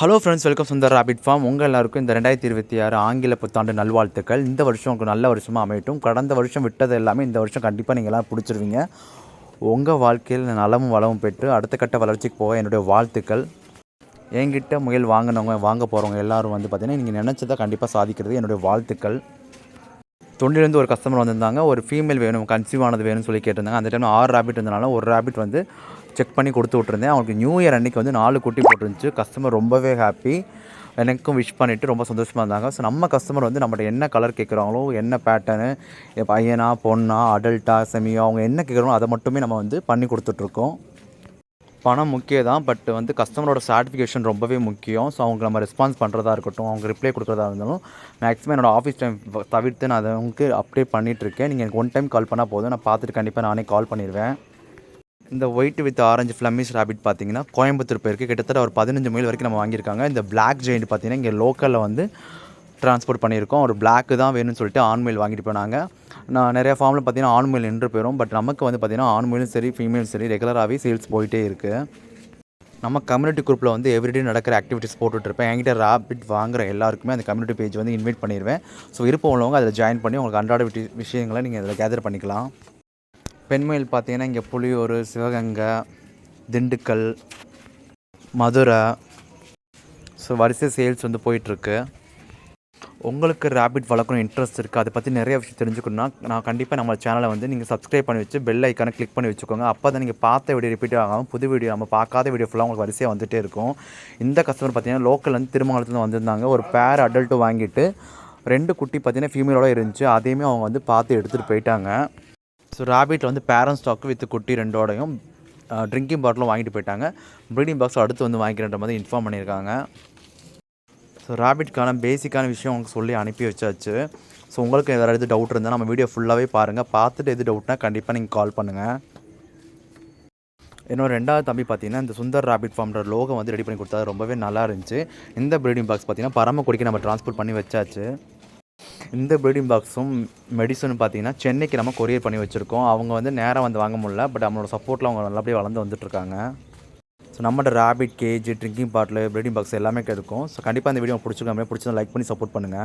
Hello friends, welcome Sundar rapid form. உங்கள் எல்லாருக்கும் இந்த 2026 ஆங்கில புத்தாண்டு நல்வாழ்த்துக்கள். இந்த வருஷம் உங்களுக்கு நல்ல வருஷமாக அமையட்டும். கடந்த வருஷம் விட்டது எல்லாமே இந்த வருஷம் கண்டிப்பாக நீங்கள் எல்லாம் பிடிச்சிருவீங்க. உங்கள் வாழ்க்கையில் நலமும் வளமும் பெற்று அடுத்த கட்ட வளர்ச்சிக்கு போக என்னுடைய வாழ்த்துக்கள். என்கிட்ட முயல் வாங்கினவங்க வாங்க போகிறவங்க எல்லோரும் வந்து பார்த்திங்கன்னா நீங்கள் நினச்சதை கண்டிப்பாக சாதிக்கிறது என்னுடைய வாழ்த்துக்கள். தொண்டிலேருந்து ஒரு கஸ்டமர் வந்திருந்தாங்க. ஒரு ஃபீமேல் வேணும், கன்சீவ் ஆனது வேணும்னு சொல்லி கேட்டிருந்தாங்க. அந்த டைம் 6 ராபிட் இருந்தனால ஒரு ராபிட் வந்து செக் பண்ணி கொடுத்து விட்ருந்தேன். அவங்களுக்கு நியூ இயர் அன்றைக்கி வந்து 4 குட்டி போட்டுருந்துச்சு. கஸ்டமர் ரொம்பவே ஹாப்பி. எனக்கும் விஷ் பண்ணிவிட்டு ரொம்ப சந்தோஷமாக இருந்தாங்க. ஸோ நம்ம கஸ்டமர் வந்து நம்மகிட்ட என்ன கலர் கேட்குறாங்களோ, என்ன பேட்டர்னு, பையனா பொண்ணா அடல்ட்டா செமியா அவங்க என்ன கேட்குறாங்களோ அதை மட்டுமே நம்ம வந்து பண்ணி கொடுத்துட்ருக்கோம். பணம் முக்கியம் தான், பட் வந்து கஸ்டமரோட சாட்டிஃபிகேஷன் ரொம்பவே முக்கியம். ஸோ அவங்க நம்ம ரெஸ்பான்ஸ் பண்ணுறதா இருக்கட்டும், அவங்க ரிப்ளை கொடுக்குறதா இருந்தாலும் மேக்ஸிமம் என்னோடய ஆஃபீஸ் டைம் தவிர்த்து நான் அதை உங்களுக்கு அப்டேட் பண்ணிகிட்ருக்கேன். நீங்கள் எனக்கு ஒன் டைம் கால் பண்ணால் போதும், நான் பார்த்துட்டு கண்டிப்பாக நானே கால் பண்ணிடுவேன். இந்த ஒயிட் வித் ஆரஞ்சு ஃப்ளமிஷ் ராபிட் பார்த்தீங்கன்னா கோயம்புத்தூர் போயிருக்கு. கிட்டத்தட்ட ஒரு 15 மைல் வரைக்கும் நம்ம வாங்கியிருக்காங்க. இந்த பிளாக் ஜெயிண்ட் பார்த்தீங்கன்னா இங்கே லோக்கலில் வந்து ட்ரான்ஸ்போர்ட் பண்ணியிருக்கோம். ஒரு பிளாக்கு தான் வேணும்னு சொல்லிட்டு ஆன்மைல் வாங்கிட்டு போனாங்க. நான் நிறையா ஃபார்மில் பார்த்தீங்கன்னா ஆன்மைல் நின்று போயிடும். பட் நமக்கு வந்து பார்த்திங்கன்னா ஆன்மைலும் சரி ஃபீமேலும் சரி ரெகுலராகவே சேல்ஸ் போயிட்டே இருக்குது. நம்ம கம்யூனிட்டி குரூப்பில் வந்து எவ்ரிடே நடக்கிற ஆக்டிவிட்டீஸ் போட்டுட்ருப்பேன். என்கிட்ட ராபிட் வாங்குகிற எல்லாருக்குமே அந்த கம்யூனிட்டி பேஜ் வந்து இன்வைட் பண்ணிடுவேன். ஸோ விருப்பம் உள்ளவங்க அதில் ஜாயின் பண்ணி உங்களுக்கு அன்றாட விஷயங்களை நீங்கள் அதில் கேதர் பண்ணிக்கலாம். பெண்மயில் பார்த்தீங்கன்னா இங்கே புலியூர், சிவகங்கை, திண்டுக்கல், மதுரை, ஸோ வரிசை சேல்ஸ் வந்து போயிட்டுருக்கு. உங்களுக்கு ரேபிட் வளர்க்கணும் இன்ட்ரெஸ்ட் இருக்குது, அதை பற்றி நிறைய விஷயம் தெரிஞ்சுக்கணுன்னா நான் கண்டிப்பாக நம்ம சேனலை வந்து நீங்கள் சப்ஸ்கிரைப் பண்ணி வச்சு பெல் ஐக்கானை கிளிக் பண்ணி வச்சுக்கோங்க. அப்போ தான் நீங்கள் பார்த்த வீடியோ ரிப்பீட் ஆகாமல் புது வீடியோ நம்ம பார்க்காத வீடியோ ஃபுல்லாக உங்களுக்கு வரிசையாக வந்துகிட்டே இருக்கும். இந்த கஸ்டமர் பார்த்தீங்கன்னா லோக்கல் வந்து திருமங்கலத்துலேருந்து வந்திருந்தாங்க. ஒரு பேர் அடல்ட்டு வாங்கிட்டு 2 குட்டி பார்த்தீங்கன்னா ஃபீமேலோட இருந்துச்சு. அதையுமே அவங்க வந்து பார்த்து எடுத்துகிட்டு போயிட்டாங்க. ஸோ ராபிட்டில் வந்து பேரண்ட் ஸ்டாக்கு வித் குட்டி 2ஓடையும் ட்ரிங்கிங் பாட்டிலும் வாங்கிட்டு போயிட்டாங்க. ப்ரீடிங் பாக்ஸ் அடுத்து வந்து வாங்கிக்கிறன்ற மாதிரி இன்ஃபார்ம் பண்ணியிருக்காங்க. ஸோ ராபிட்கான பேசிக்கான விஷயம் உங்களுக்கு சொல்லி அனுப்பி வச்சாச்சு. ஸோ உங்களுக்கு எதாவது டவுட் இருந்தால் நம்ம வீடியோ ஃபுல்லாகவே பாருங்கள். பார்த்துட்டு எது டவுட்னா கண்டிப்பாக நீங்கள் கால் பண்ணுங்கள். என்னோட 2வது தம்பி பார்த்தீங்கன்னா இந்த சுந்தர் ராபிட் ஃபார்ம்ன்ற லோகோ வந்து ரெடி பண்ணி கொடுத்தா ரொம்பவே நல்லா இருந்துச்சு. இந்த ப்ரீடிங் பாக்ஸ் பார்த்தீங்கன்னா பரமக்குடிக்கு நம்ம ட்ரான்ஸ்போர்ட் பண்ணி வச்சாச்சு. இந்த ப்ரீடிங் பாக்ஸும் மெடிசனும் பார்த்தீங்கன்னா சென்னைக்கு நம்ம கொரியர் பண்ணி வச்சுருக்கோம். அவங்க வந்து நேராக வந்து வாங்க முடியல, பட் அவங்களோட சப்போர்ட்டில் அவங்க நல்லபடியாக வளர்ந்து வந்துட்டுருக்காங்க. ஸோ நம்மகிட்ட ராபிட் கேஜ், ட்ரிங்கிங் பாட்டில், ப்ரீடிங் பாக்ஸ் எல்லாமே இருக்கும். ஸோ கண்டிப்பாக இந்த வீடியோ பிடிச்சிருக்காங்க. பிடிச்சதை லைக் பண்ணி சப்போர்ட் பண்ணுங்கள்.